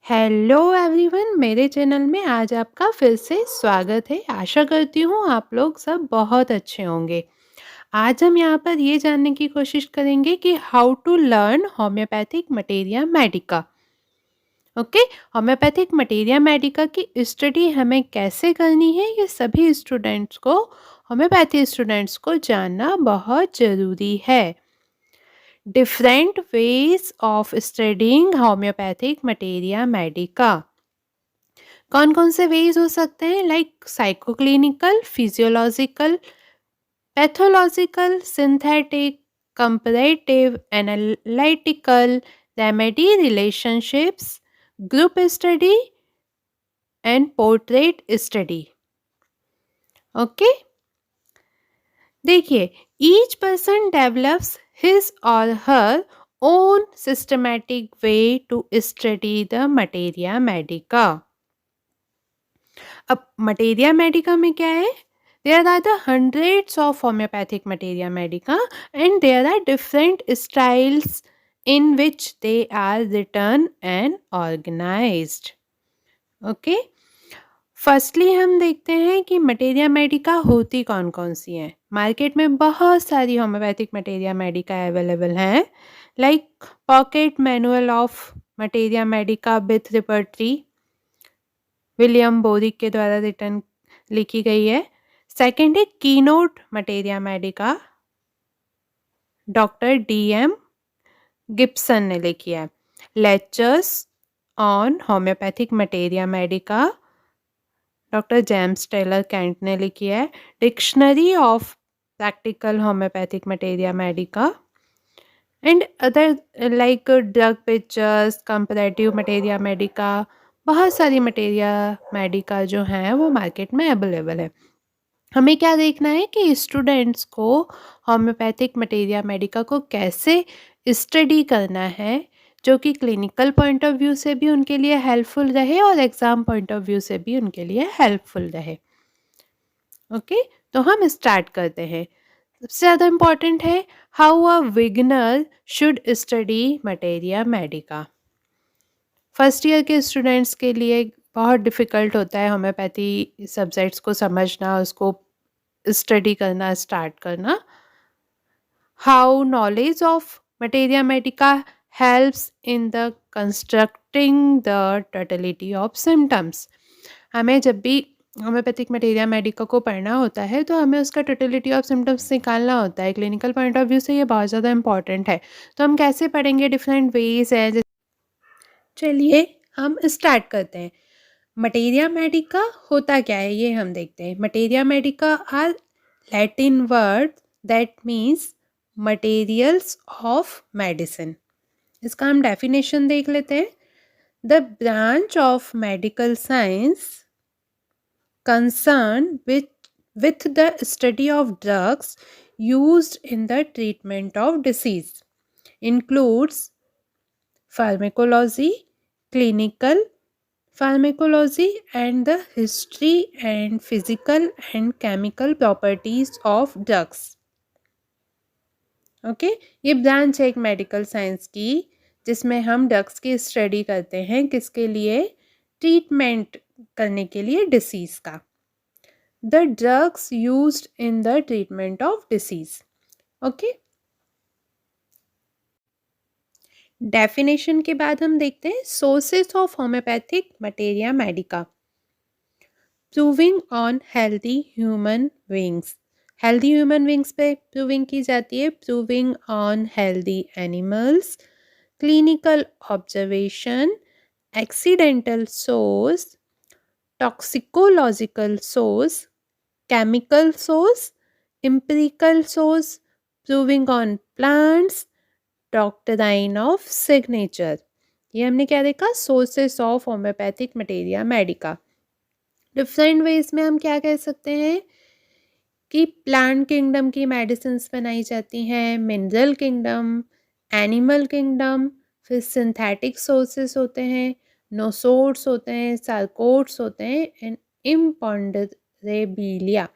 Hello everyone, मेरे channel में आज आपका फिर से स्वागत है। आशा करती हूँ आप लोग सब बहुत अच्छे होंगे। आज हम यहाँ पर ये जानने की कोशिश करेंगे कि how to learn homoeopathic materia medica. Okay, homoeopathic materia medica की स्टडी हमें कैसे करनी है, ये सभी स्टूडेंट्स को, होम्योपैथी स्टूडेंट्स को जानना बहुत ज़रूरी है। Different ways of studying homeopathic materia medica. कौन कौन से वेज हो सकते हैं? Like psychoclinical, physiological, pathological, synthetic, comparative, analytical, remedy, relationships, group study and portrait study. Okay, देखिए, ईच पर्सन डेवलप्स हिज और her own systematic way to study the materia medica. अब materia medica में क्या है? There are the hundreds of homeopathic materia medica and there are different styles in which they are written and organized. Okay? Firstly हम देखते हैं कि materia Medica होती कौन कौन सी हैं। मार्केट में बहुत सारी होम्योपैथिक मटेरिया मेडिका अवेलेबल हैं, like pocket manual of materia medica with repertory, William Boericke के द्वारा लिखी गई है। सेकेंड है keynote materia medica, doctor DM Gibson ने लिखी है। Lectures on homoeopathic materia medica, doctor James Tyler Kent ने लिखी है। Dictionary of practical homoeopathic materia medica and other like drug pictures, comparative materia medica. बहुत सारी मटेरिया मेडिका जो हैं वो मार्केट में अवेलेबल है। हमें क्या देखना है कि स्टूडेंट्स को होम्योपैथिक मटेरिया मेडिका को कैसे स्टडी करना है, जो कि क्लिनिकल पॉइंट ऑफ व्यू से भी उनके लिए हेल्पफुल रहे और एग्ज़ाम पॉइंट ऑफ व्यू से भी उनके लिए हेल्पफुल रहे। ओके, तो हम स्टार्ट करते हैं। सबसे ज़्यादा इम्पॉर्टेंट है how a beginner should study materia Medica. First year के स्टूडेंट्स के लिए बहुत डिफ़िकल्ट होता है होम्योपैथी सब्जेक्ट्स को समझना, उसको स्टडी करना, स्टार्ट करना। How knowledge of materia Medica helps in the constructing the totality of symptoms. हमें जब भी होम्योपैथिक मटेरिया मेडिका को पढ़ना होता है तो हमें उसका टोटलिटी ऑफ सिम्टम्स निकालना होता है। क्लिनिकल पॉइंट ऑफ व्यू से ये बहुत ज़्यादा इंपॉर्टेंट है। तो हम कैसे पढ़ेंगे? डिफरेंट वेज है। चलिए हम स्टार्ट करते हैं। मटेरिया मेडिका होता क्या है ये हम देखते हैं। Materia medica are Latin word that means materials of medicine. इसका हम डेफिनेशन देख लेते हैं। The branch of medical science concerned with the study of drugs used in the treatment of disease includes pharmacology, clinical pharmacology, and the history and physical and chemical properties of drugs. Okay, ये branch है एक medical science की जिसमें हम drugs की study करते हैं। किसके लिए? ट्रीटमेंट करने के लिए डिसीज़ का। The drugs used in the treatment of disease. Okay, definition के बाद हम देखते हैं sources of homeopathic materia Medica. Proving on healthy human beings. Healthy human beings पे प्रूविंग की जाती है। Proving on healthy animals, clinical observation, accidental source, toxicological source, chemical source, empirical source, proving on plants, doctrine of signature। ये हमने क्या देखा? Sources of homeopathic materia Medica. Different ways में हम क्या कह सकते हैं कि प्लांट किंगडम की मेडिसिन्स बनाई जाती हैं, मिनरल किंगडम, एनिमल किंगडम, फिर सिंथेटिक सोर्सेस होते हैं, नोसोट्स होते हैं, सार्कोट्स होते हैं एंड इम्पॉन्डरेबिलिया।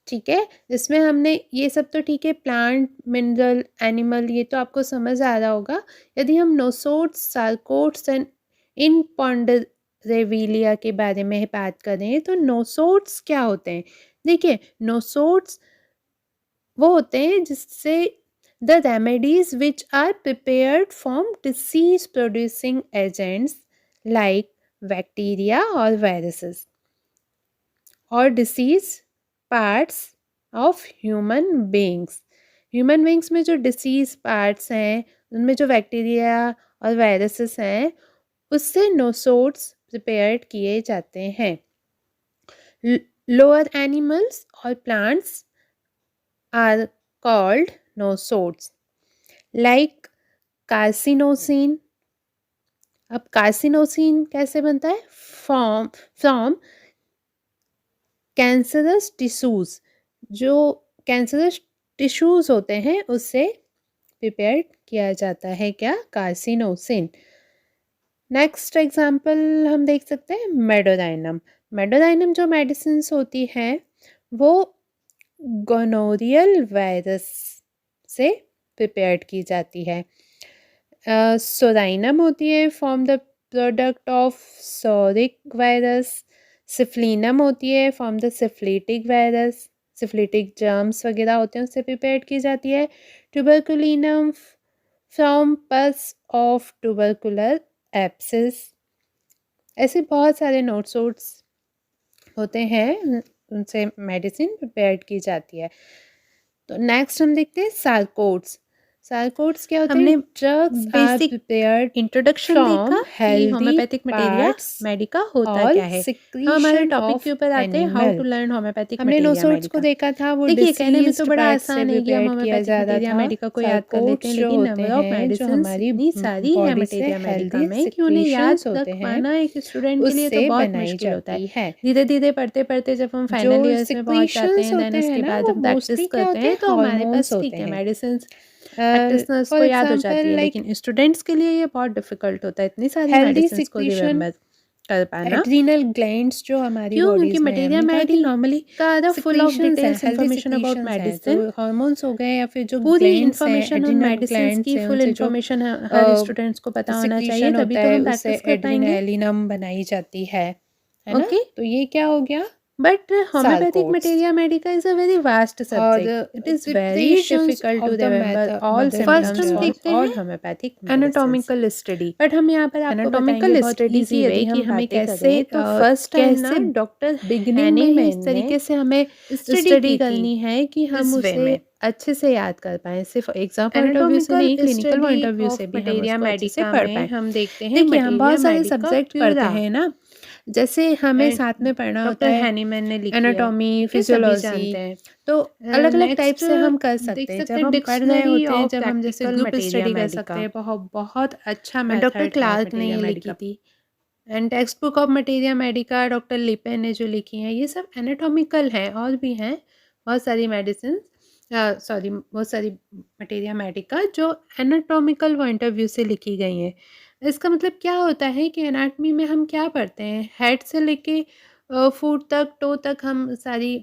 ठीक है, जिसमें हमने ये सब तो ठीक है, प्लांट, मिनरल, एनिमल, ये तो आपको समझ आ रहा होगा। यदि हम नोसोट्स, सार्कोट्स एंड इन पॉन्डरेविलिया के बारे में बात करें तो नोसोड्स क्या होते हैं? देखिए, नोसोड्स वो होते हैं जिससे the remedies which are prepared from disease producing agents like bacteria और वायरसेस और disease parts of human beings में जो डिसीज पार्ट्स हैं उनमें जो बैक्टीरिया और वायरसेस हैं उससे नोसोड्स प्रिपेयर्ड किए जाते हैं. लोअर एनिमल्स और plants are called nosodes like carcinosin. अब कार्सिनोसिन कैसे बनता है? From cancerous tissues. जो कैंसरस टिश्यूज होते हैं उससे प्रिपेयर किया जाता है क्या? कार्सिनोसिन. नेक्स्ट एग्जाम्पल हम देख सकते हैं मेडोराइनम. मेडोराइनम जो मेडिसिन होती है वो गोनोरियल वायरस से प्रिपेयर की जाती है. सोराइनम होती है from the product of psoric virus. Syphilinum होती है from the syphilitic virus. Syphilitic germs वगैरह होते हैं उससे प्रिपेयर की जाती है. Tuberculinum from pus of tubercular abscess. ऐसे बहुत सारे नोट्स होते हैं उनसे मेडिसिन प्रिपेयर की जाती है. तो नेक्स्ट हम देखते हैं सार्कोड्स. सार्कोड्स क्या होते हैं? Drugs are prepared introduction from देखा कि होम्योपैथिक मटेरिया मेडिका होता क्या है. हम हमारे टॉपिक के ऊपर आते हैं, हाउ टू लर्न होम्योपैथिक हमने मटेरिया नोट्स मेडिका. को देखा था वो देखिए, कहने में तो बड़ा पार्ट आसान से है कि हम प्रिपेयर किया होम्योपैथिक जा रहा मटेरिया था. मेडिका को याद कर लेते हैं, लेकिन नंबर ऑफ मेडिसिन इतनी सारी है मटेरिया मेडिका में कि उन्हें याद रख पाना एक स्टूडेंट के लिए तो बहुत मुश्किल होता है. धीरे धीरे पढ़ते पढ़ते जब हम फाइनल ईयर्स में पहुंच जाते हैं देन उसके बाद हम प्रैक्टिस करते हैं तो हमारे पास ठीक है मेडिसिन प्रैक्टिशनर्स को याद हो जाती है. लेकिन स्टूडेंट्स के लिए ये बहुत डिफिकल्ट होता है इतनी सारी मेडिसिन को रिमेम्बर कर पाना. एड्रीनल ग्लैंड्स जो हमारी क्यों? बॉडीज क्योंकि में materia Medica full of details information about medicine. तो हार्मोन्स हो गए या फिर जो पूरी ग्लैंड्स हैं इंफॉर्मेशन उन एड्रीनल मेडिसिन ग्लैंड्स की हैं फुल उनसे जो इंफॉर्मेशन हर स्टूडेंट्स को पता होना चाहिए, तभी होता तो है हम उससे प्रैक्टिस कर पाएंगे. एड्रिनालिनम बनाई जाती है ना. ओके, तो ये क्या हो गया? But homeopathic sarcodes. Materia medica is a very vast और subject. It is very preparations difficult to of the remember all mother first हम tongue देखते और हैं homeopathic medicines. Anatomical study. But हम यहाँ पर आपको बताएंगे Anatomical बहुत study इजी की वे यदि कि हम हमें बातें कैसे. करें तो और फर्स्ट टाइम ना कैसे डॉक्टर beginning हैने में ही इस मैंने तरीके से हमें study स्टडी की थी करनी है कि इस हम way उसे में. अच्छे से याद कर पाएं, सिर्फ एग्जाम पॉइंट ऑफ व्यू से Anatomical नहीं, clinical study point of view of से भी हम materia उसको अच्छे से medica पढ़ में पाएं. हम देखते हैं देखिए, हम materia बहुत सारे medica सब्जेक्ट पढ़ते pura. हैं ना, जैसे हमें साथ में पढ़ना होता डॉक्टर है हैनीमैन ने लिखी है. एनाटॉमी, ठीक है, सभी फिजियोलॉजी. जानते हैं. तो अलग अलग टाइप नेक्स्ट से हम कर देख सकते हैं. सकते जब हैं हम पढ़ रहे डिक्शनरी होते हैं, ऑफ जब हम जैसे प्रैक्टिकल ग्रुप मटेरिया स्टडी कर सकते मेडिका हैं, बहुत बहुत अच्छा डॉक्टर मेथड है क्लार्क ने मटेरिया ये लिखी मेडिका. थी. And text book of materia medica doctor Le Pen ने जो लिखी हैं ये सब एनाटॉमिकल हैं. और भी हैं बहुत सारी मेडिसिन, बहुत सारी मटेरिया मेडिका जो एनाटॉमिकल पॉइंट ऑफ व्यू से लिखी गई हैं. इसका मतलब क्या होता है कि एनाटमी में हम क्या पढ़ते हैं, हेड से लेके फुट तक, टो तक हम सारी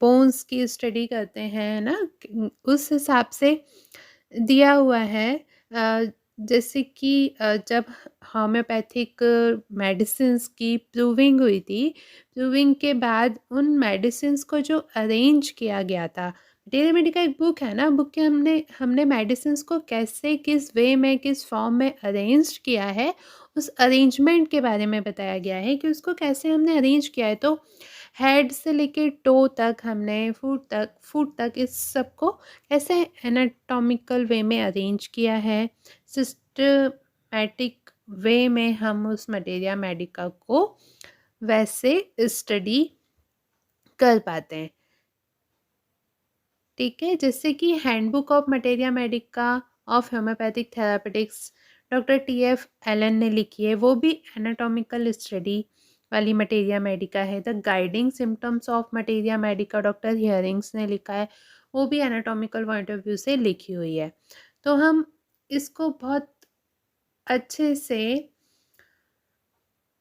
बोन्स की स्टडी करते हैं ना. उस हिसाब से दिया हुआ है. जैसे कि जब होम्योपैथिक मेडिसिन्स की प्रूविंग हुई थी, प्रूविंग के बाद उन मेडिसिन्स को जो अरेंज किया गया था, मटेरिया मेडिका एक बुक है ना, बुक के हमने मेडिसिन्स को कैसे, किस वे में, किस फॉर्म में अरेंज किया है, उस अरेंजमेंट के बारे में बताया गया है कि उसको कैसे हमने अरेंज किया है. तो हेड से लेके टो तक हमने, फुट तक इस सब को कैसे एनाटॉमिकल वे में अरेंज किया है, सिस्टमैटिक वे में हम उस मटेरिया मेडिका को वैसे स्टडी कर पाते हैं. ठीक है, जैसे कि handbook of materia medica of homoeopathic therapeutics doctor TF Allen ने लिखी है, वो भी एनाटॉमिकल स्टडी वाली मटेरिया मेडिका है. The guiding symptoms of materia medica doctor Hering's ने लिखा है, वो भी एनाटॉमिकल पॉइंट ऑफ व्यू से लिखी हुई है. तो हम इसको बहुत अच्छे से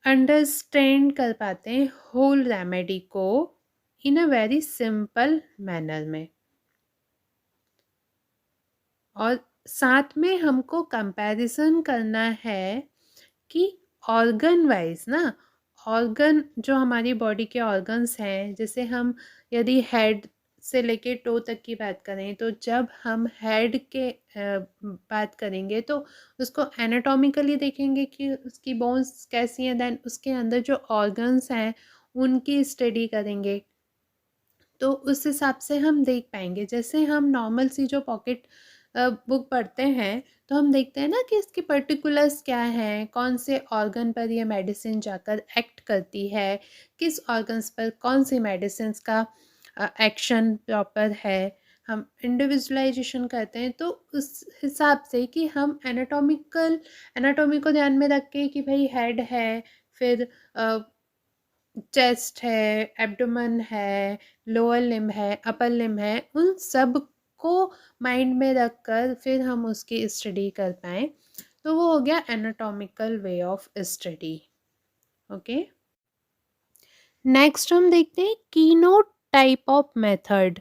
अंडरस्टैंड कर पाते हैं होल रेमेडी को इन अ वेरी सिंपल मैनर में. और साथ में हमको कंपैरिजन करना है कि ऑर्गन वाइज ना, ऑर्गन जो हमारी बॉडी के ऑर्गन्स हैं, जैसे हम यदि हेड से लेके टो तक की बात करें, तो जब हम हेड के बात करेंगे तो उसको एनाटॉमिकली देखेंगे कि उसकी बोन्स कैसी हैं, देन उसके अंदर जो ऑर्गन्स हैं उनकी स्टडी करेंगे, तो उस हिसाब से हम देख पाएंगे। जैसे हम नॉर्मल सी जो पॉकेट बुक पढ़ते हैं, तो हम देखते हैं ना कि इसके पर्टिकुलर्स क्या हैं, कौन से ऑर्गन पर ये मेडिसिन जाकर एक्ट करती है, किस ऑर्गन्स पर कौन सी मेडिसिन का एक्शन प्रॉपर है, हम इंडिविजुअलाइजेशन करते हैं। तो उस हिसाब से कि हम एनाटॉमी को ध्यान में रख के कि भाई हेड है, फिर चेस्ट है, एब्डोमेन है, लोअर लिम्ब है, अपर लिम्ब है, उन सब को माइंड में रखकर फिर हम उसकी स्टडी कर पाएँ, तो वो हो गया anatomical way of study. Okay, next हम देखते हैं कीनोट टाइप ऑफ मेथड।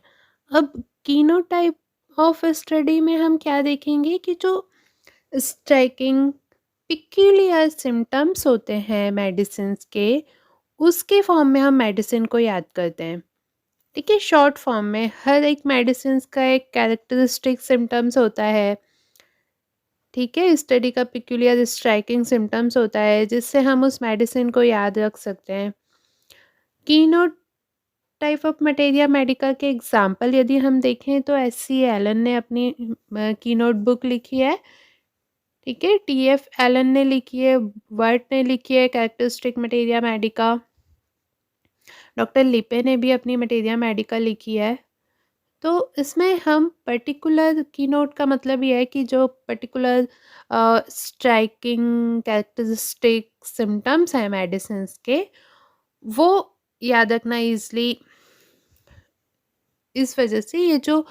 अब कीनोट टाइप ऑफ स्टडी में हम क्या देखेंगे कि जो स्ट्राइकिंग पिक्यूलियर सिम्टम्स होते हैं मेडिसिन्स के, उसके फॉर्म में हम मेडिसिन को याद करते हैं। देखिए, शॉर्ट फॉर्म में हर एक मेडिसिन्स का एक कैरेक्टरिस्टिक सिम्टम्स होता है, ठीक है। स्टडी का पिक्यूलियर स्ट्राइकिंग सिम्टम्स होता है जिससे हम उस मेडिसिन को याद रख सकते हैं। Keynote type of materia Medica के एग्जाम्पल यदि हम देखें तो एस.सी. एलन ने अपनी कीनोट बुक लिखी है, ठीक है। टी.एफ. एलन ने लिखी है, वर्ट ने लिखी है कैरेक्टरिस्टिक मटेरिया मेडिका, डॉक्टर लिपे ने भी अपनी मटेरिया मेडिका लिखी है। तो इसमें हम पर्टिकुलर कीनोट का मतलब ये है कि जो पर्टिकुलर स्ट्राइकिंग कैरेक्टरिस्टिक सिम्टम्स हैं मेडिसिन्स के, वो याद रखना ईजली। इस वजह से ये जो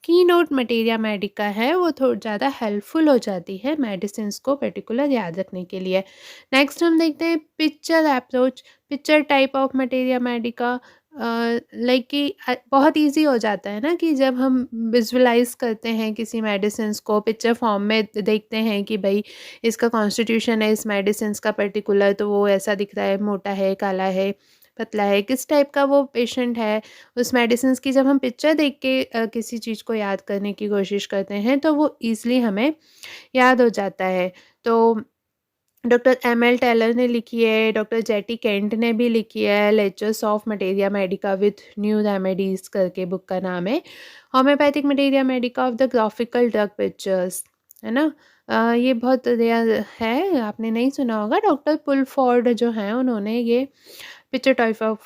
कीनोट मटेरिया मेडिका है वो थोड़ा ज़्यादा हेल्पफुल हो जाती है मेडिसिन्स को पर्टिकुलर याद रखने के लिए। नेक्स्ट हम देखते हैं picture approach, picture type of materia Medica. Like कि बहुत इजी हो जाता है ना कि जब हम विजुअलाइज करते हैं किसी मेडिसिन्स को पिक्चर फॉर्म में देखते हैं कि भाई इसका कॉन्स्टिट्यूशन है इस मेडिसिन्स का पर्टिकुलर, तो वो ऐसा दिख रहा है, मोटा है, काला है, पतला है, किस टाइप का वो पेशेंट है। उस मेडिसिन्स की जब हम पिक्चर देख के किसी चीज़ को याद करने की कोशिश करते हैं तो वो ईज़िली हमें याद हो जाता है। तो डॉक्टर एम.एल. टेलर ने लिखी है, डॉक्टर जेटी केंट ने भी लिखी है, lectures of materia medica with new remedies करके बुक का नाम है। Homeopathic materia medica of the graphical drug pictures, है ना। ये बहुत रेयर है, आपने नहीं सुना होगा। डॉक्टर पुलफोर्ड जो हैं उन्होंने ये पिक्चर टाइप ऑफ